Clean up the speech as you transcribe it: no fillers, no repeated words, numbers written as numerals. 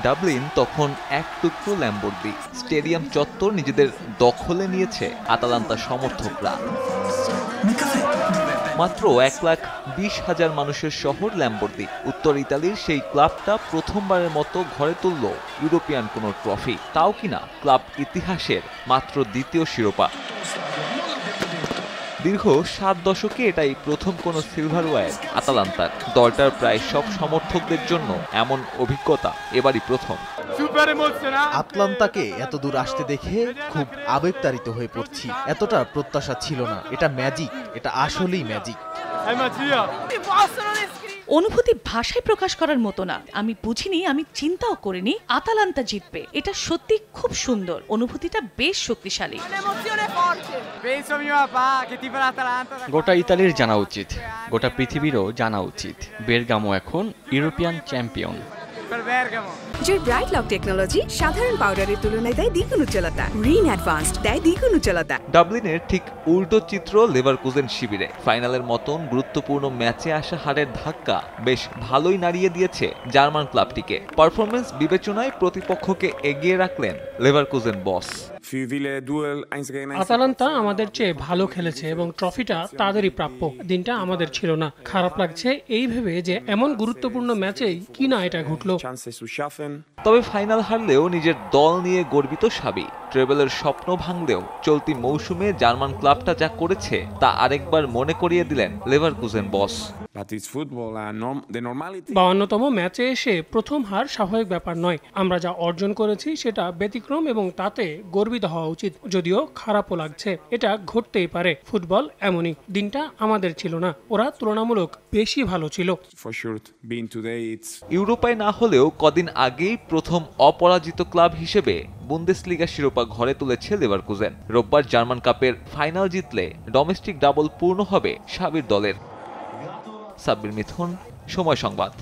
Dublin তখন এক টুকরো ল্যাম্বর্গিনি। স্টেডিয়াম চত্বর নিজেদের দখলে নিয়েছে আতালান্তা সমর্থকরা। মাত্র 1,20,000 মানুষের শহর ল্যাম্বর্গিনি। উত্তর ইতালির সেই ক্লাবটা প্রথমবারের মতো ঘরে তুলল ইউরোপিয়ান কোনো ট্রফি, তাও কিনা ক্লাব ইতিহাসের মাত্র দ্বিতীয় শিরোপা। দীর্ঘ 7 দশকে এটাই প্রথম কোনো সিলভারওয়্যার আতালান্তার। দলটার প্রায় সব সমর্থকদের জন্য এমন অভিজ্ঞতা এবারই প্রথম। আতলান্তাকে এত দূর আসতে দেখে খুব আবেগতাড়িত হয়ে পড়ছি। এতটা প্রত্যাশা ছিল না। এটা ম্যাজিক, এটা আসলেই ম্যাজিক। অনুভূতি ভাষায় প্রকাশ করার মতো না। আমি বুঝিনি, আমি চিন্তাও করিনি আতালান্তা জিতবে। এটা সত্যি খুব সুন্দর। অনুভূতিটা বেশ শক্তিশালী। গোটা ইতালির জানা উচিত, গোটা পৃথিবীরও জানা উচিত, বেরগামো এখন ইউরোপিয়ান চ্যাম্পিয়ন। জোর ব্রাইট লক টেকনোলজি সাধারণ পাউডারের তুলনায় দেয় দ্বিগুণ উজ্জ্বলতা। রিন অ্যাডভান্সড দেয় দ্বিগুণ উজ্জ্বলতা। ডাবলিনের ঠিক উল্টো চিত্র লেভারকুজেন শিবিরে। ফাইনালের মতন গুরুত্বপূর্ণ ম্যাচে আসা হারের ধাক্কা বেশ ভালোই নাড়িয়ে দিয়েছে জার্মান ক্লাবটিকে। পারফরমেন্স বিবেচনায় প্রতিপক্ষকে এগিয়ে রাখলেন লেভারকুজেন বস। আতালান্তা আমাদের চেয়ে ভালো খেলেছে এবং ট্রফিটা তাদেরই প্রাপ্য। দিনটা আমাদের ছিল না। খারাপ লাগছে এই ভেবে যে এমন গুরুত্বপূর্ণ ম্যাচেই কিনা এটা ঘটলো। তবে ফাইনাল হারলেও নিজের দল নিয়ে গর্বিত সাবি। ট্রেবলের স্বপ্ন ভাঙলেও চলতি মৌসুমে জার্মান ক্লাবটা যা করেছে তা আরেকবার মনে করিয়ে দিলেন লেভারকুজেন বস। 52তম ম্যাচে এসে প্রথম হার স্বাভাবিক ব্যাপার নয়। আমরা যা অর্জন করেছি সেটা ব্যতিক্রম এবং তাতে গর্বিত হওয়া উচিত। যদিও খারাপও লাগছে, এটা ঘটতেই পারে। ফুটবল এমনই। দিনটা আমাদের ছিল না, ওরা তুলনামূলক বেশি ভালো ছিল। ইউরোপায় না হলেও কদিন আগেই প্রথম অপরাজিত ক্লাব হিসেবে বুন্দেসলিগা শিরোপা ঘরে তুলেছে লেভারকুজেন। রোববার জার্মান কাপের ফাইনাল জিতলে ডোমেস্টিক ডাবল পূর্ণ হবে সাবির দলের। সাব্বির মিথুন, সময় সংবাদ।